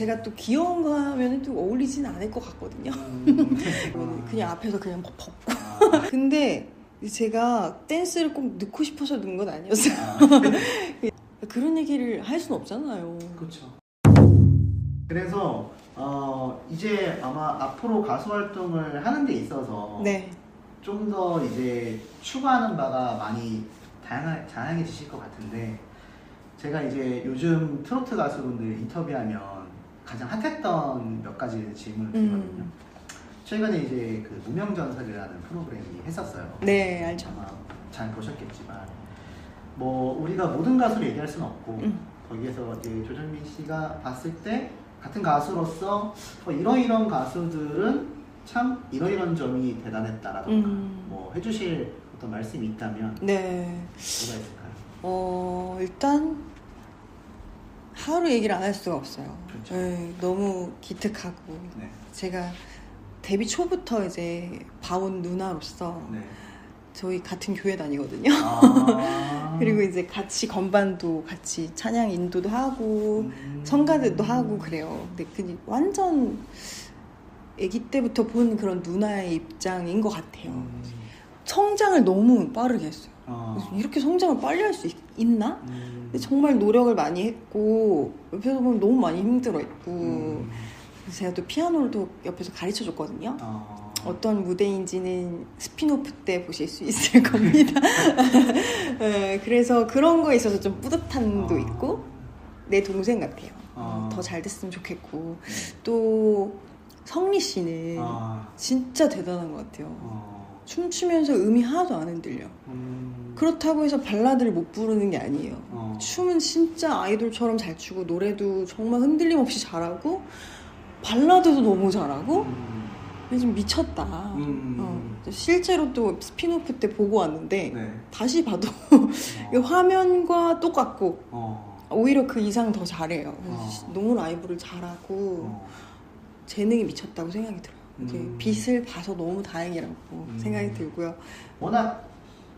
제가 또 귀여운 거 하면 또 어울리지는 않을 것 같거든요. 그냥 앞에서 그냥 벗고. 근데 제가 댄스를 꼭 넣고 싶어서 넣은 건 아니었어요. 그런 얘기를 할 수는 없잖아요. 그렇죠. 그래서 이제 아마 앞으로 가수 활동을 하는 데 있어서 네. 좀 더 이제 추구하는 바가 많이 다양해지실 것 같은데, 제가 이제 요즘 트로트 가수분들 인터뷰하면 가장 핫했던 몇 가지 질문을 드리거든요. 최근에 이제 그 무명전설이라는 프로그램이 했었어요. 네, 알죠. 아마 잘 보셨겠지만, 뭐 우리가 모든 가수를 얘기할 수는 없고 거기에서 이제 조정민 씨가 봤을 때 같은 가수로서 이런 가수들은 참 이런 점이 대단했다라던가 뭐 해주실 어떤 말씀이 있다면 네. 뭐가 있을까요? 일단 하루 얘기를 안 할 수가 없어요. 그렇죠. 네, 너무 기특하고 네. 제가 데뷔 초부터 이제 봐온 누나로서 네. 저희 같은 교회 다니거든요. 그리고 이제 같이 건반도 같이 찬양 인도도 하고 성가대도 하고 그래요. 근데 그냥 완전 아기 때부터 본 그런 누나의 입장인 것 같아요. 성장을 너무 빠르게 했어요. 그래서 이렇게 성장을 빨리 할 수 있나? 근데 정말 노력을 많이 했고 옆에서 보면 너무 많이 힘들어했고 제가 또 피아노를 또 옆에서 가르쳐줬거든요. 어떤 무대인지는 스피노프 때 보실 수 있을 겁니다. 네, 그래서 그런 거에 있어서 좀 뿌듯함도 있고 내 동생 같아요. 더 잘 됐으면 좋겠고 또 성리 씨는 진짜 대단한 것 같아요. 춤추면서 음이 하나도 안 흔들려. 그렇다고 해서 발라드를 못 부르는 게 아니에요. 춤은 진짜 아이돌처럼 잘 추고 노래도 정말 흔들림 없이 잘하고 발라드도 너무 잘하고 좀 미쳤다. 실제로 또 스피노프 때 보고 왔는데 네. 다시 봐도 화면과 똑같고 오히려 그 이상 더 잘해요. 너무 라이브를 잘하고 재능이 미쳤다고 생각이 들어요. 이제 빛을 봐서 너무 다행이라고 생각이 들고요. 워낙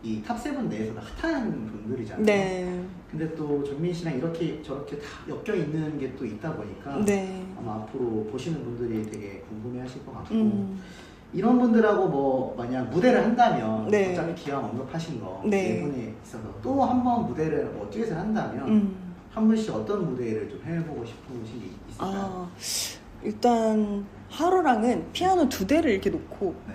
이 탑7 내에서도 핫한 분들이잖아요. 네. 근데 또 정민 씨랑 이렇게 저렇게 다 엮여 있는 게 또 있다 보니까 네. 아마 앞으로 보시는 분들이 되게 궁금해하실 것 같고 이런 분들하고 뭐 만약 무대를 한다면 네. 어차피 기왕 언급하신 거 네. 분에 있어서 또 한 번 무대를 뭐 듀엣을 한다면 한 분씩 어떤 무대를 좀 해보고 싶으신 게 있을까요? 일단 하루랑은 피아노 2대를 이렇게 놓고 네.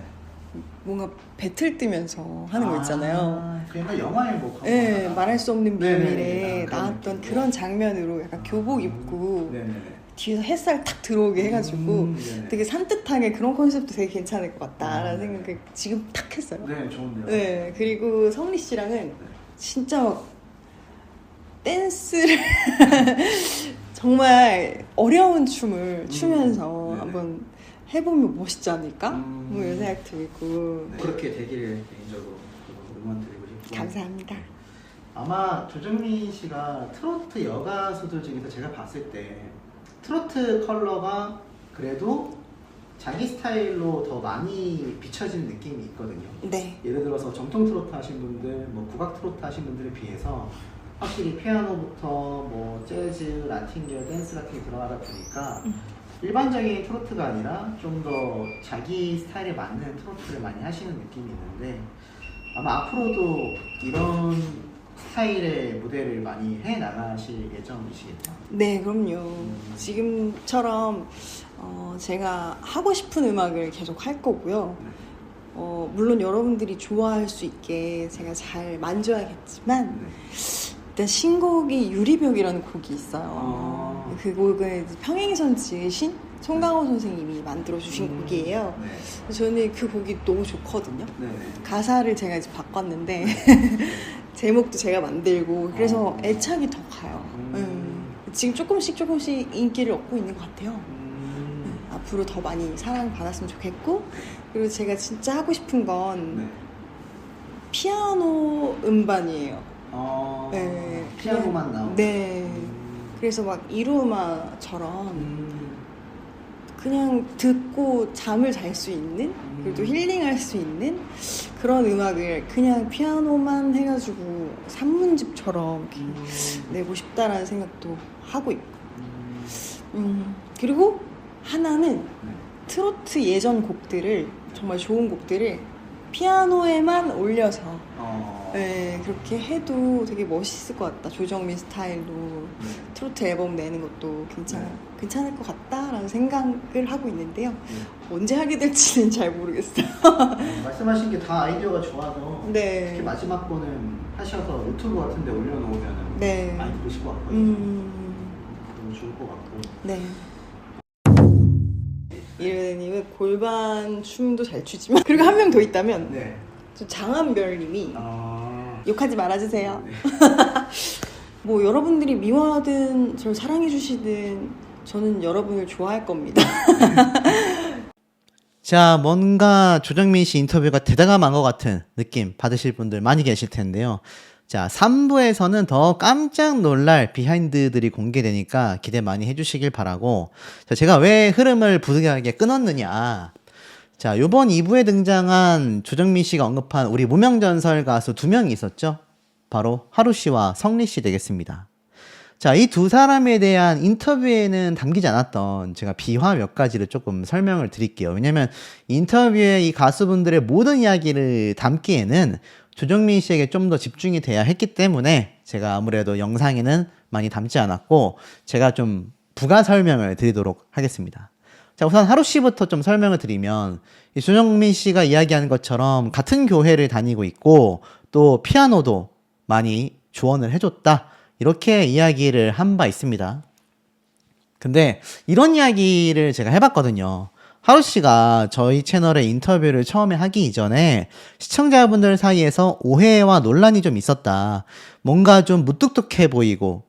뭔가 배틀 뜨면서 하는 거 있잖아요. 그러니까 영화에 뭐 네, 말할 수 없는 비밀에 그런 나왔던 느낌으로. 그런 장면으로 약간 교복 입고 네네네. 뒤에서 햇살 탁 들어오게 해가지고 되게 산뜻하게 그런 컨셉도 되게 괜찮을 것 같다라는 생각을 지금 탁 했어요. 네, 좋은데요. 네, 그리고 성리 씨랑은 진짜 막 댄스를 정말 어려운 춤을 추면서 한번 해보면 멋있지 않을까? 뭐 이런 생각 들고. 네. 그렇게 되기를 개인적으로 응원드리고 싶고. 감사합니다. 아마 조정민 씨가 트로트 여가수들 중에서 제가 봤을 때 트로트 컬러가 그래도 자기 스타일로 더 많이 비춰지는 느낌이 있거든요. 네. 예를 들어서 정통 트로트 하신 분들, 뭐 국악 트로트 하신 분들에 비해서 확실히 피아노부터 뭐 재즈, 라틴계, 댄스 같은 게 들어가다 보니까 일반적인 트로트가 아니라 좀 더 자기 스타일에 맞는 트로트를 많이 하시는 느낌이 있는데 아마 앞으로도 이런 스타일의 무대를 많이 해 나가실 예정이시겠죠? 네, 그럼요. 지금처럼 제가 하고 싶은 음악을 계속 할 거고요. 물론 여러분들이 좋아할 수 있게 제가 잘 만져야겠지만 일단 신곡이 유리벽이라는 곡이 있어요. 그 곡은 평행선 지으신 송강호 선생님이 만들어주신 곡이에요. 네. 저는 그 곡이 너무 좋거든요. 네. 가사를 제가 이제 바꿨는데 제목도 제가 만들고 그래서 애착이 더 가요. 지금 조금씩 인기를 얻고 있는 것 같아요. 앞으로 더 많이 사랑받았으면 좋겠고 그리고 제가 진짜 하고 싶은 건 피아노 음반이에요. 네. 피아노만 나오고. 네. 그래서 막 이루마처럼 그냥 듣고 잠을 잘 수 있는 그리고 또 힐링할 수 있는 그런 음악을 그냥 피아노만 해가지고 산문집처럼 내고 싶다라는 생각도 하고 있고 그리고 하나는 네. 트로트 예전 곡들을 정말 좋은 곡들을 피아노에만 올려서 네, 그렇게 해도 되게 멋있을 것 같다. 조정민 스타일로 네. 트로트 앨범 내는 것도 네. 괜찮을 것 같다라는 생각을 하고 있는데요. 네. 언제 하게 될지는 잘 모르겠어요. 말씀하신 게 다 아이디어가 좋아서 네. 특히 마지막 거는 하셔서 유튜브 같은 데 올려놓으면 네. 많이 들으실 것 같거든요. 너무 좋을 것 같고. 네. 이르네님은 골반 춤도 잘 추지만 그리고 한 명 더 있다면 네. 저 장한별님이 아... 욕하지 말아주세요. 네. 뭐 여러분들이 미워하든 저를 사랑해주시든 저는 여러분을 좋아할 겁니다. 자, 뭔가 조정민 씨 인터뷰가 대담한 것 같은 느낌 받으실 분들 많이 계실 텐데요. 자, 3부에서는 더 깜짝 놀랄 비하인드들이 공개되니까 기대 많이 해주시길 바라고. 자, 제가 왜 흐름을 부득이하게 끊었느냐. 자, 요번 2부에 등장한 조정민 씨가 언급한 우리 무명전설 가수 2명이 있었죠. 바로 하루 씨와 성리 씨 되겠습니다. 자, 이 두 사람에 대한 인터뷰에는 담기지 않았던 제가 비화 몇 가지를 조금 설명을 드릴게요. 왜냐면 인터뷰에 이 가수분들의 모든 이야기를 담기에는 조정민 씨에게 좀 더 집중이 돼야 했기 때문에 제가 아무래도 영상에는 많이 담지 않았고 제가 좀 부가 설명을 드리도록 하겠습니다. 자, 우선 하루 씨부터 좀 설명을 드리면 이 조정민 씨가 이야기하는 것처럼 같은 교회를 다니고 있고 또 피아노도 많이 조언을 해줬다. 이렇게 이야기를 한 바 있습니다. 근데 이런 이야기를 제가 해봤거든요. 하루 씨가 저희 채널에 인터뷰를 처음에 하기 이전에 시청자분들 사이에서 오해와 논란이 좀 있었다. 뭔가 좀 무뚝뚝해 보이고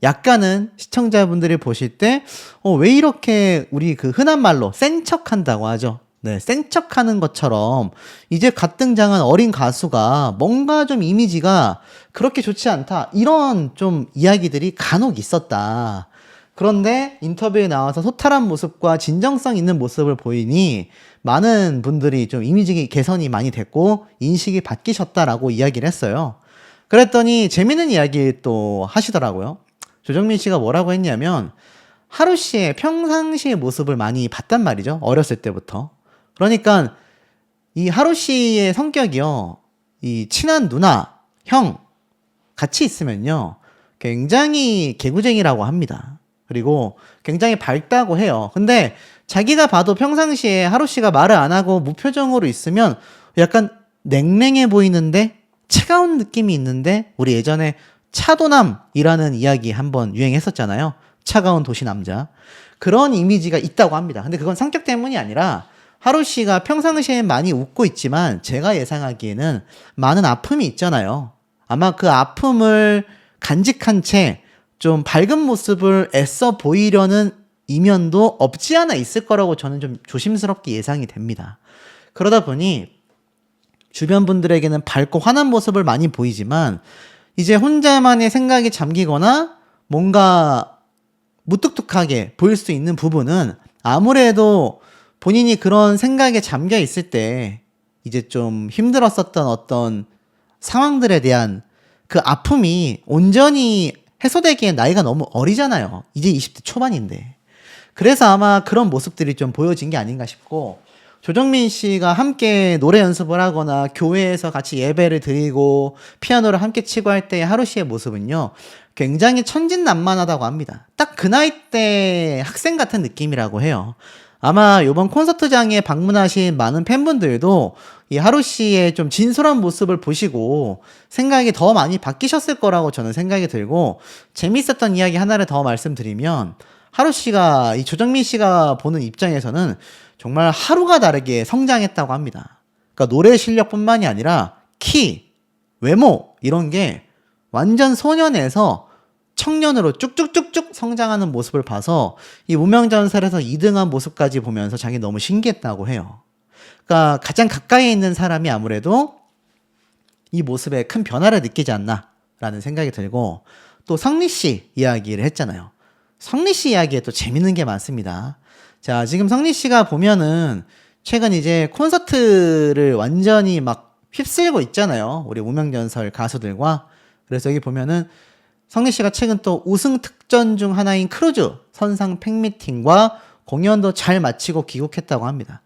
약간은 시청자분들이 보실 때 왜 이렇게 우리 그 흔한 말로 센 척한다고 하죠. 네, 센 척하는 것처럼 이제 갓 등장한 어린 가수가 뭔가 좀 이미지가 그렇게 좋지 않다. 이런 좀 이야기들이 간혹 있었다. 그런데 인터뷰에 나와서 소탈한 모습과 진정성 있는 모습을 보이니 많은 분들이 좀 이미지 개선이 많이 됐고 인식이 바뀌셨다라고 이야기를 했어요. 그랬더니 재밌는 이야기 또 하시더라고요. 조정민 씨가 뭐라고 했냐면 하루 씨의 평상시의 모습을 많이 봤단 말이죠. 어렸을 때부터. 그러니까 이 하루 씨의 성격이요. 이 친한 누나, 형 같이 있으면요. 굉장히 개구쟁이라고 합니다. 그리고 굉장히 밝다고 해요. 근데 자기가 봐도 평상시에 하루 씨가 말을 안 하고 무표정으로 있으면 약간 냉랭해 보이는데 차가운 느낌이 있는데 우리 예전에 차도남이라는 이야기 한번 유행했었잖아요. 차가운 도시 남자. 그런 이미지가 있다고 합니다. 근데 그건 성격 때문이 아니라 하루 씨가 평상시엔 많이 웃고 있지만 제가 예상하기에는 많은 아픔이 있잖아요. 아마 그 아픔을 간직한 채 좀 밝은 모습을 애써 보이려는 이면도 없지 않아 있을 거라고 저는 좀 조심스럽게 예상이 됩니다. 그러다 보니 주변 분들에게는 밝고 환한 모습을 많이 보이지만 이제 혼자만의 생각에 잠기거나 뭔가 무뚝뚝하게 보일 수 있는 부분은 아무래도 본인이 그런 생각에 잠겨 있을 때 이제 좀 힘들었었던 어떤 상황들에 대한 그 아픔이 온전히 해소되기엔 나이가 너무 어리잖아요. 이제 20대 초반인데. 그래서 아마 그런 모습들이 좀 보여진 게 아닌가 싶고 조정민 씨가 함께 노래 연습을 하거나 교회에서 같이 예배를 드리고 피아노를 함께 치고 할 때의 하루 씨의 모습은요. 굉장히 천진난만하다고 합니다. 딱 그 나이 때 학생 같은 느낌이라고 해요. 아마 이번 콘서트장에 방문하신 많은 팬분들도 이 하루 씨의 좀 진솔한 모습을 보시고 생각이 더 많이 바뀌셨을 거라고 저는 생각이 들고 재밌었던 이야기 하나를 더 말씀드리면 하루 씨가 이 조정민 씨가 보는 입장에서는 정말 하루가 다르게 성장했다고 합니다. 그러니까 노래 실력뿐만이 아니라 키, 외모 이런 게 완전 소년에서 청년으로 쭉쭉쭉쭉 성장하는 모습을 봐서 이 무명전설에서 2등한 모습까지 보면서 자기 너무 신기했다고 해요. 그러니까 가장 가까이 있는 사람이 아무래도 이 모습에 큰 변화를 느끼지 않나라는 생각이 들고 또 성리 씨 이야기를 했잖아요. 성리 씨 이야기에 또 재밌는 게 많습니다. 자, 지금 성리 씨가 보면은 최근 이제 콘서트를 완전히 막 휩쓸고 있잖아요. 우리 무명전설 가수들과. 그래서 여기 보면은 성리 씨가 최근 또 우승 특전 중 하나인 크루즈 선상 팬미팅과 공연도 잘 마치고 귀국했다고 합니다.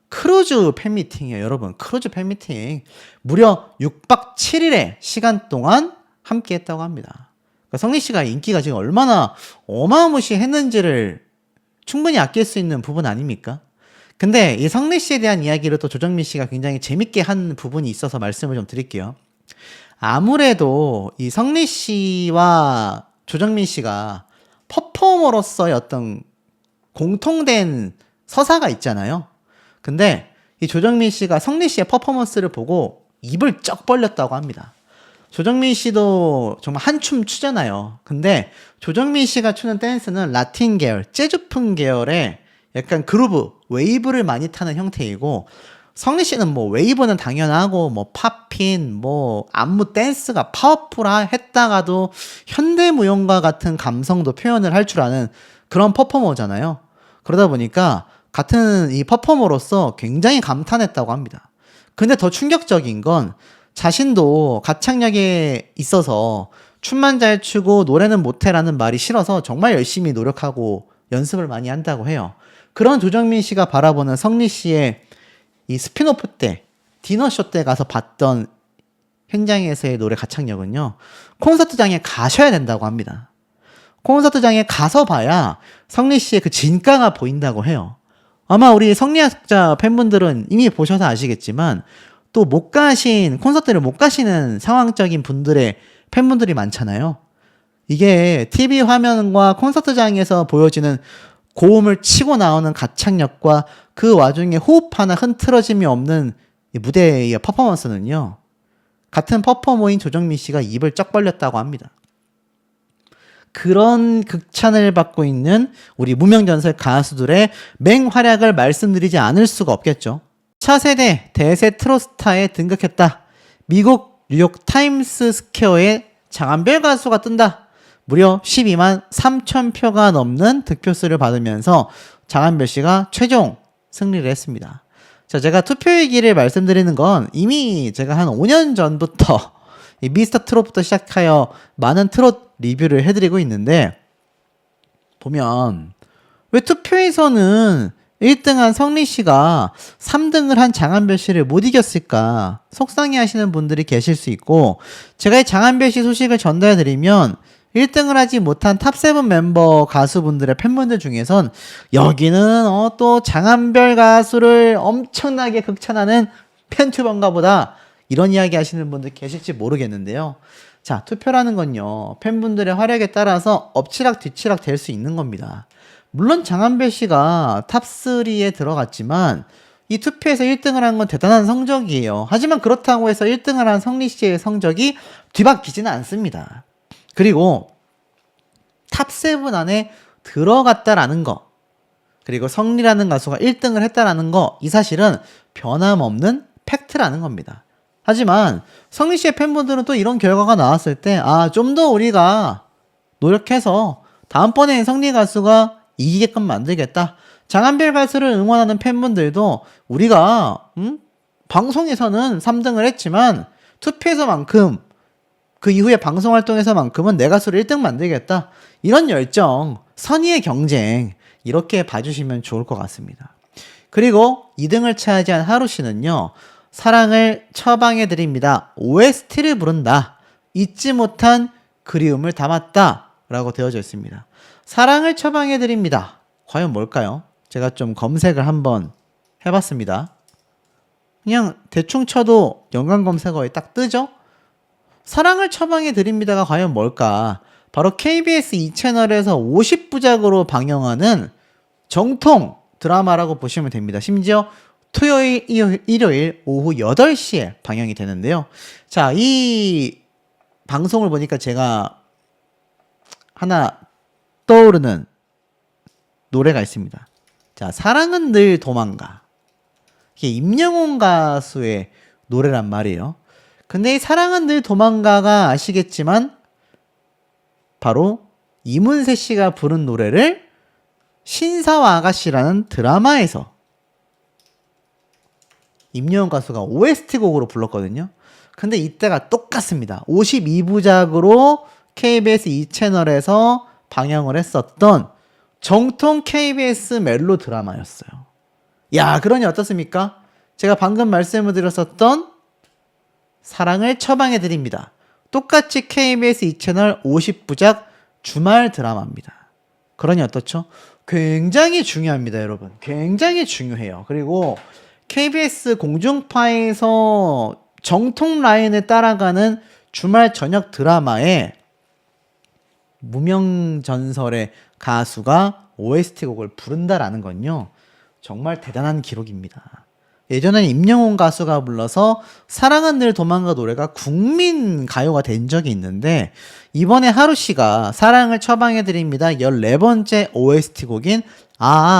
크루즈 팬미팅이에요, 여러분. 크루즈 팬미팅. 무려 6박 7일의 시간 동안 함께 했다고 합니다. 그러니까 성리 씨가 인기가 지금 얼마나 어마무시했는지를 충분히 아낄 수 있는 부분 아닙니까? 근데 이 성리 씨에 대한 이야기를 또 조정민 씨가 굉장히 재밌게 한 부분이 있어서 말씀을 좀 드릴게요. 아무래도 이 성리 씨와 조정민 씨가 퍼포머로서의 어떤 공통된 서사가 있잖아요. 근데 이 조정민 씨가 성리 씨의 퍼포먼스를 보고 입을 쩍 벌렸다고 합니다. 조정민 씨도 정말 한춤 추잖아요. 근데 조정민 씨가 추는 댄스는 라틴 계열, 재즈풍 계열의 약간 그루브, 웨이브를 많이 타는 형태이고, 성리 씨는 뭐 웨이브는 당연하고 뭐 팝핀, 뭐 안무 댄스가 파워풀했다가도 현대무용과 같은 감성도 표현을 할 줄 아는 그런 퍼포머잖아요. 그러다 보니까 같은 이 퍼포머로서 굉장히 감탄했다고 합니다. 근데 더 충격적인 건 자신도 가창력에 있어서 춤만 잘 추고 노래는 못해라는 말이 싫어서 정말 열심히 노력하고 연습을 많이 한다고 해요. 그런 조정민 씨가 바라보는 성리 씨의 이 스피노프 때, 디너쇼 때 가서 봤던 현장에서의 노래 가창력은요, 콘서트장에 가셔야 된다고 합니다. 콘서트장에 가서 봐야 성리 씨의 그 진가가 보인다고 해요. 아마 우리 성리학자 팬분들은 이미 보셔서 아시겠지만, 또 못 가신, 콘서트를 못 가시는 상황적인 분들의 팬분들이 많잖아요. 이게 TV 화면과 콘서트장에서 보여지는 고음을 치고 나오는 가창력과 그 와중에 호흡 하나 흐트러짐이 없는 무대의 퍼포먼스는요, 같은 퍼포머인 조정민 씨가 입을 쩍 벌렸다고 합니다. 그런 극찬을 받고 있는 우리 무명전설 가수들의 맹활약을 말씀드리지 않을 수가 없겠죠. 차세대 대세 트로스타에 등극했다. 미국 뉴욕 타임스 스퀘어에 장한별 가수가 뜬다. 무려 12만 3천 표가 넘는 득표수를 받으면서 장한별 씨가 최종 승리를 했습니다. 자, 제가 투표일기를 말씀드리는 건 이미 제가 한 5년 전부터 이 미스터 트롯부터 시작하여 많은 트롯 리뷰를 해드리고 있는데, 보면 왜 투표에서는 1등한 성리 씨가 3등을 한 장한별 씨를 못 이겼을까 속상해 하시는 분들이 계실 수 있고, 제가 이 장한별 씨 소식을 전달해 드리면 1등을 하지 못한 탑7 멤버 가수분들의 팬분들 중에선 여기는 또 장한별 가수를 엄청나게 극찬하는 팬튜버인가 보다, 이런 이야기 하시는 분들 계실지 모르겠는데요. 자, 투표라는 건요, 팬분들의 활약에 따라서 엎치락 뒤치락 될 수 있는 겁니다. 물론 장한별 씨가 탑3에 들어갔지만 이 투표에서 1등을 한 건 대단한 성적이에요. 하지만 그렇다고 해서 1등을 한 성리 씨의 성적이 뒤바뀌지는 않습니다. 그리고 탑7 안에 들어갔다라는 거, 그리고 성리라는 가수가 1등을 했다라는 거, 이 사실은 변함없는 팩트라는 겁니다. 하지만 성리 씨의 팬분들은 또 이런 결과가 나왔을 때, 좀 더 우리가 노력해서 다음번에 성리 가수가 이기게끔 만들겠다. 장한별 가수를 응원하는 팬분들도 우리가 방송에서는 3등을 했지만 투표에서만큼, 그 이후에 방송 활동에서만큼은 내 가수를 1등 만들겠다. 이런 열정, 선의의 경쟁, 이렇게 봐주시면 좋을 것 같습니다. 그리고 2등을 차지한 하루 씨는요, 사랑을 처방해드립니다. OST를 부른다. 잊지 못한 그리움을 담았다. 라고 되어져 있습니다. 사랑을 처방해드립니다. 과연 뭘까요? 제가 좀 검색을 한번 해봤습니다. 그냥 대충 쳐도 연관 검색어에 딱 뜨죠? 사랑을 처방해드립니다가 과연 뭘까? 바로 KBS 2채널에서 50부작으로 방영하는 정통 드라마라고 보시면 됩니다. 심지어 토요일, 일요일 오후 8시에 방영이 되는데요. 자, 이 방송을 보니까 제가 하나 떠오르는 노래가 있습니다. 자, 사랑은 늘 도망가. 이게 임영웅 가수의 노래란 말이에요. 근데 이 사랑은 늘 도망가가 아시겠지만 바로 이문세 씨가 부른 노래를 신사와 아가씨라는 드라마에서 임영웅 가수가 OST 곡으로 불렀거든요. 근데 이때가 똑같습니다. 52부작으로 KBS 2채널에서 방영을 했었던 정통 KBS 멜로 드라마였어요. 야, 그러니 어떻습니까? 제가 방금 말씀을 드렸었던 사랑을 처방해드립니다. 똑같이 KBS 2채널 50부작 주말 드라마입니다. 그러니 어떻죠? 굉장히 중요합니다, 여러분. 굉장히 중요해요. 그리고 KBS 공중파에서 정통 라인을 따라가는 주말 저녁 드라마에 무명전설의 가수가 OST 곡을 부른다라는 건요, 정말 대단한 기록입니다. 예전엔 임영웅 가수가 불러서 사랑은 늘 도망가 노래가 국민 가요가 된 적이 있는데, 이번에 하루씨가 사랑을 처방해드립니다 14번째 OST 곡인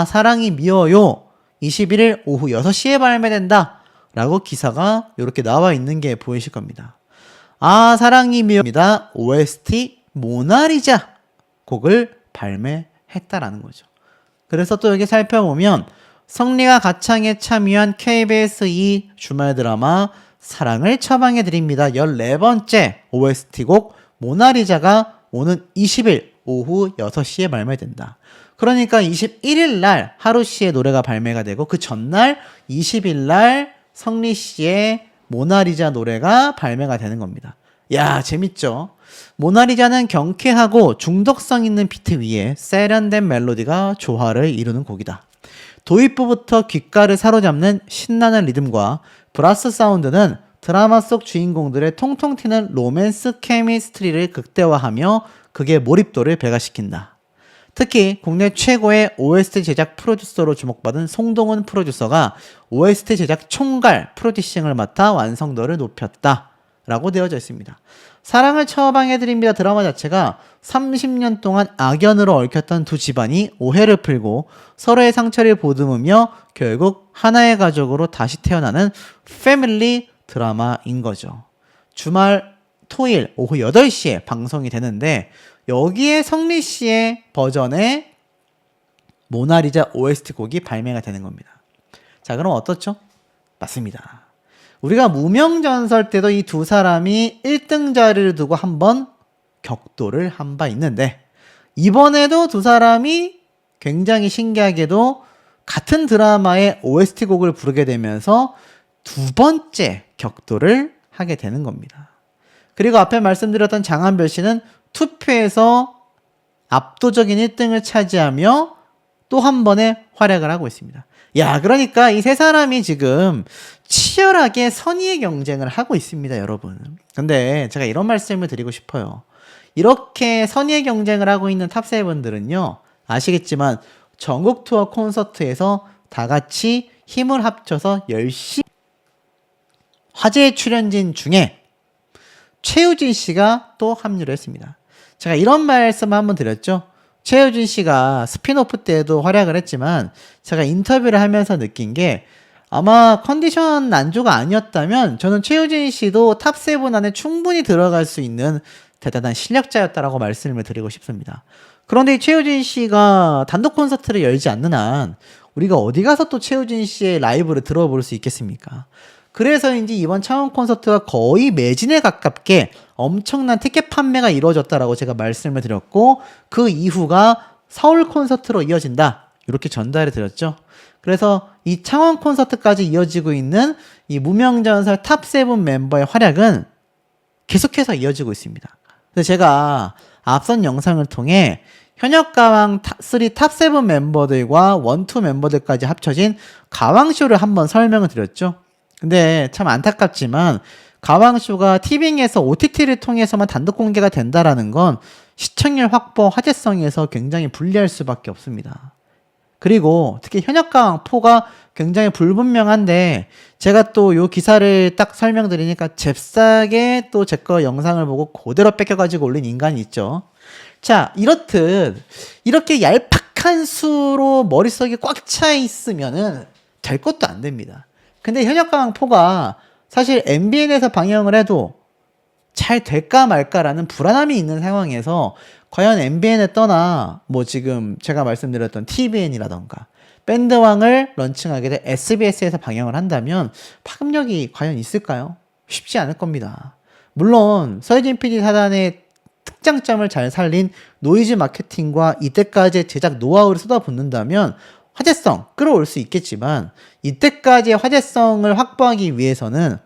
사랑이 미워요 21일 오후 6시에 발매된다 라고 기사가 이렇게 나와 있는 게 보이실 겁니다. 사랑이 미워입니다 OST 모나리자 곡을 발매했다라는 거죠. 그래서 또 여기 살펴보면 성리가 가창에 참여한 KBS 2 주말 드라마 사랑을 처방해드립니다 14번째 OST 곡 모나리자가 오는 20일 오후 6시에 발매된다. 그러니까 21일 날 하루씨의 노래가 발매가 되고, 그 전날 20일 날 성리씨의 모나리자 노래가 발매가 되는 겁니다. 야, 재밌죠? 모나리자는 경쾌하고 중독성 있는 비트 위에 세련된 멜로디가 조화를 이루는 곡이다. 도입부부터 귓가를 사로잡는 신나는 리듬과 브라스 사운드는 드라마 속 주인공들의 통통 튀는 로맨스 케미스트리를 극대화하며 극의 몰입도를 배가시킨다. 특히 국내 최고의 OST 제작 프로듀서로 주목받은 송동훈 프로듀서가 OST 제작 총괄 프로듀싱을 맡아 완성도를 높였다 라고 되어져 있습니다. 사랑을 처방해드립니다 드라마 자체가 30년 동안 악연으로 얽혔던 두 집안이 오해를 풀고 서로의 상처를 보듬으며 결국 하나의 가족으로 다시 태어나는 패밀리 드라마인 거죠. 주말 토일 오후 8시에 방송이 되는데, 여기에 성리씨의 버전의 모나리자 OST 곡이 발매가 되는 겁니다. 자, 그럼 어떻죠? 맞습니다. 우리가 무명전설 때도 이 두 사람이 1등 자리를 두고 한번 격돌을 한 바 있는데, 이번에도 두 사람이 굉장히 신기하게도 같은 드라마의 OST 곡을 부르게 되면서 두 번째 격돌을 하게 되는 겁니다. 그리고 앞에 말씀드렸던 장한별 씨는 투표에서 압도적인 1등을 차지하며 또 한 번의 활약을 하고 있습니다. 야, 그러니까 이 세 사람이 지금 치열하게 선의의 경쟁을 하고 있습니다, 여러분. 근데 제가 이런 말씀을 드리고 싶어요. 이렇게 선의의 경쟁을 하고 있는 탑세븐들은요, 아시겠지만 전국 투어 콘서트에서 다 같이 힘을 합쳐서 열심히 화제의 출연진 중에 최우진 씨가 또 합류를 했습니다. 제가 이런 말씀 한번 드렸죠. 최우진 씨가 스피노프 때도 활약을 했지만, 제가 인터뷰를 하면서 느낀 게, 아마 컨디션 난조가 아니었다면 저는 최우진 씨도 탑7 안에 충분히 들어갈 수 있는 대단한 실력자였다라고 말씀을 드리고 싶습니다. 그런데 최우진 씨가 단독 콘서트를 열지 않는 한 우리가 어디 가서 또 최우진 씨의 라이브를 들어볼 수 있겠습니까? 그래서인지 이번 창원 콘서트가 거의 매진에 가깝게 엄청난 티켓 판매가 이루어졌다라고 제가 말씀을 드렸고, 그 이후가 서울 콘서트로 이어진다 이렇게 전달을 드렸죠. 그래서 이 창원 콘서트까지 이어지고 있는 이 무명전설 탑7 멤버의 활약은 계속해서 이어지고 있습니다. 그래서 제가 앞선 영상을 통해 현역가왕 3 탑7 멤버들과 원투 멤버들까지 합쳐진 가왕쇼를 한번 설명을 드렸죠. 근데 참 안타깝지만 가왕쇼가 티빙에서 OTT를 통해서만 단독 공개가 된다라는 건 시청률 확보, 화제성에서 굉장히 불리할 수밖에 없습니다. 그리고 특히 현역가왕 4가 굉장히 불분명한데, 제가 또 요 기사를 딱 설명드리니까 잽싸게 또 제 거 영상을 보고 그대로 뺏겨가지고 올린 인간이 있죠. 자, 이렇듯 이렇게 얄팍한 수로 머릿속에 꽉 차 있으면은 될 것도 안 됩니다. 근데 현역가왕 4가 사실 MBN에서 방영을 해도 잘 될까 말까라는 불안함이 있는 상황에서 과연 MBN을 떠나 뭐 지금 제가 말씀드렸던 TVN이라던가 밴드왕을 런칭하게 된 SBS에서 방영을 한다면 파급력이 과연 있을까요? 쉽지 않을 겁니다. 물론 서혜진 PD 사단의 특장점을 잘 살린 노이즈 마케팅과 이때까지의 제작 노하우를 쏟아붓는다면 화제성 끌어올 수 있겠지만 이때까지의 화제성을 확보하기 위해서는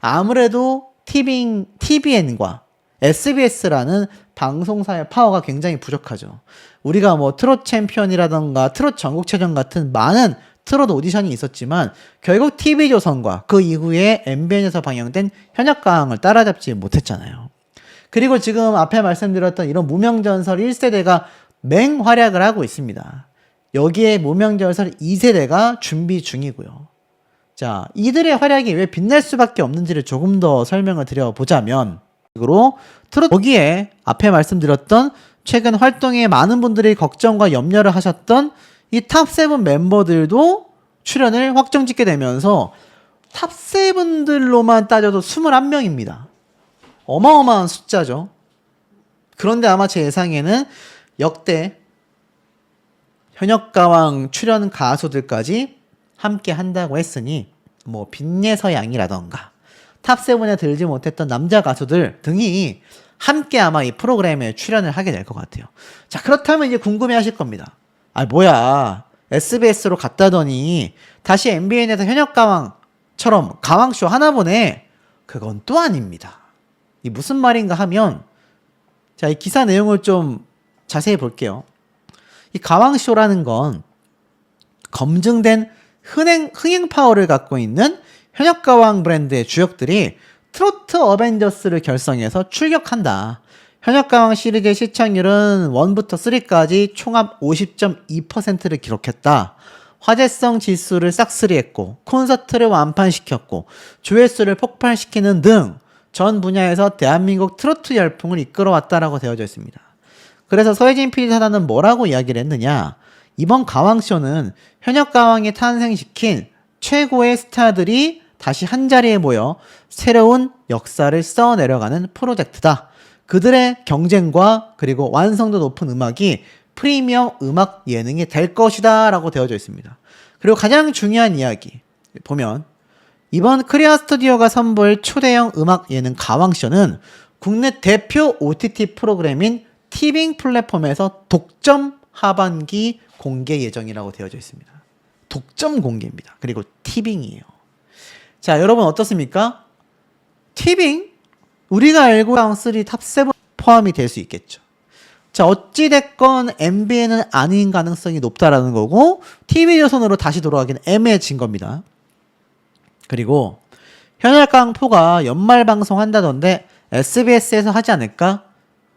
아무래도 TVN과 SBS라는 방송사의 파워가 굉장히 부족하죠. 우리가 뭐 트롯 챔피언이라던가 트롯 전국체전 같은 많은 트롯 오디션이 있었지만 결국 TV조선과 그 이후에 MBN에서 방영된 현역가왕을 따라잡지 못했잖아요. 그리고 지금 앞에 말씀드렸던 이런 무명전설 1세대가 맹활약을 하고 있습니다. 여기에 무명전설 2세대가 준비 중이고요. 자, 이들의 활약이 왜 빛날 수밖에 없는지를 조금 더 설명을 드려보자면 트롯 여기에 앞에 말씀드렸던 최근 활동에 많은 분들이 걱정과 염려를 하셨던 이 탑7 멤버들도 출연을 확정짓게 되면서 탑7들로만 따져도 21명입니다. 어마어마한 숫자죠. 그런데 아마 제 예상에는 역대 현역가왕 출연 가수들까지 함께 한다고 했으니 뭐 빈예서양이라던가 탑7에 들지 못했던 남자 가수들 등이 함께 아마 이 프로그램에 출연을 하게 될 것 같아요. 자, 그렇다면 이제 궁금해 하실 겁니다. 아, 뭐야, SBS로 갔다더니 다시 MBN에서 현역가왕처럼 가왕쇼 하나 보네. 그건 또 아닙니다. 이 무슨 말인가 하면, 자, 이 기사 내용을 좀 자세히 볼게요. 이 가왕쇼라는 건 검증된 흥행 파워를 갖고 있는 현역가왕 브랜드의 주역들이 트로트 어벤져스를 결성해서 출격한다. 현역가왕 시리즈의 시청률은 1부터 3까지 총합 50.2%를 기록했다. 화제성 지수를 싹쓸이했고 콘서트를 완판시켰고 조회수를 폭발시키는 등 전 분야에서 대한민국 트로트 열풍을 이끌어왔다라고 되어져 있습니다. 그래서 서혜진 PD 사단은 뭐라고 이야기를 했느냐? 이번 가왕쇼는 현역가왕이 탄생시킨 최고의 스타들이 다시 한자리에 모여 새로운 역사를 써내려가는 프로젝트다. 그들의 경쟁과 그리고 완성도 높은 음악이 프리미엄 음악 예능이 될 것이다 라고 되어져 있습니다. 그리고 가장 중요한 이야기 보면 이번 크리아 스튜디오가 선보일 초대형 음악 예능 가왕쇼는 국내 대표 OTT 프로그램인 티빙 플랫폼에서 독점 하반기 공개 예정이라고 되어져 있습니다. 독점 공개입니다. 그리고 티빙이에요. 자, 여러분 어떻습니까? 티빙? 우리가 알고 가왕3 탑7 포함이 될 수 있겠죠. 자, 어찌됐건 MBN은 아닌 가능성이 높다라는 거고 TV조선으로 다시 돌아가기는 애매해진 겁니다. 그리고 현역가왕4가 연말 방송한다던데 SBS에서 하지 않을까?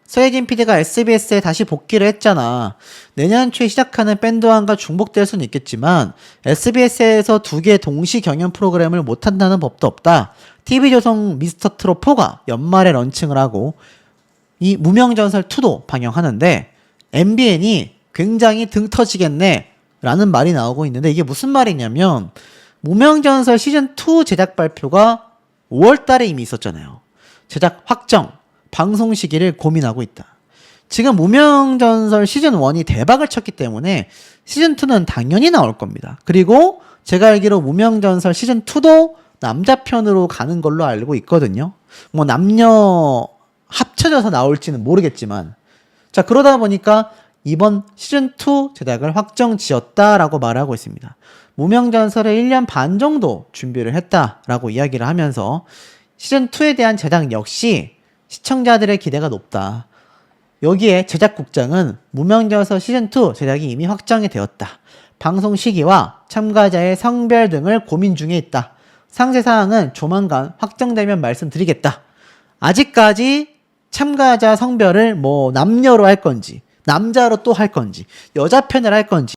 서혜진 PD가 SBS에 다시 복귀를 했잖아. 내년 초에 시작하는 밴드와가 중복될 수는 있겠지만 SBS에서 두 개 동시 경연 프로그램을 못한다는 법도 없다. TV조선 미스터트롯4가 연말에 런칭을 하고 이 무명전설2도 방영하는데 MBN이 굉장히 등 터지겠네 라는 말이 나오고 있는데 이게 무슨 말이냐면 무명전설 시즌2 제작 발표가 5월달에 이미 있었잖아요. 제작 확정, 방송 시기를 고민하고 있다. 지금 무명전설 시즌1이 대박을 쳤기 때문에 시즌2는 당연히 나올 겁니다. 그리고 제가 알기로 무명전설 시즌2도 남자편으로 가는 걸로 알고 있거든요. 뭐 남녀 합쳐져서 나올지는 모르겠지만 자, 그러다 보니까 이번 시즌2 제작을 확정 지었다라고 말하고 있습니다. 무명전설을 1년 반 정도 준비를 했다라고 이야기를 하면서 시즌2에 대한 제작 역시 시청자들의 기대가 높다. 여기에 제작국장은 무명전설 시즌2 제작이 이미 확정이 되었다. 방송 시기와 참가자의 성별 등을 고민 중에 있다. 상세사항은 조만간 확정되면 말씀드리겠다. 아직까지 참가자 성별을 뭐 남녀로 할 건지 남자로 또 할 건지 여자 편을 할 건지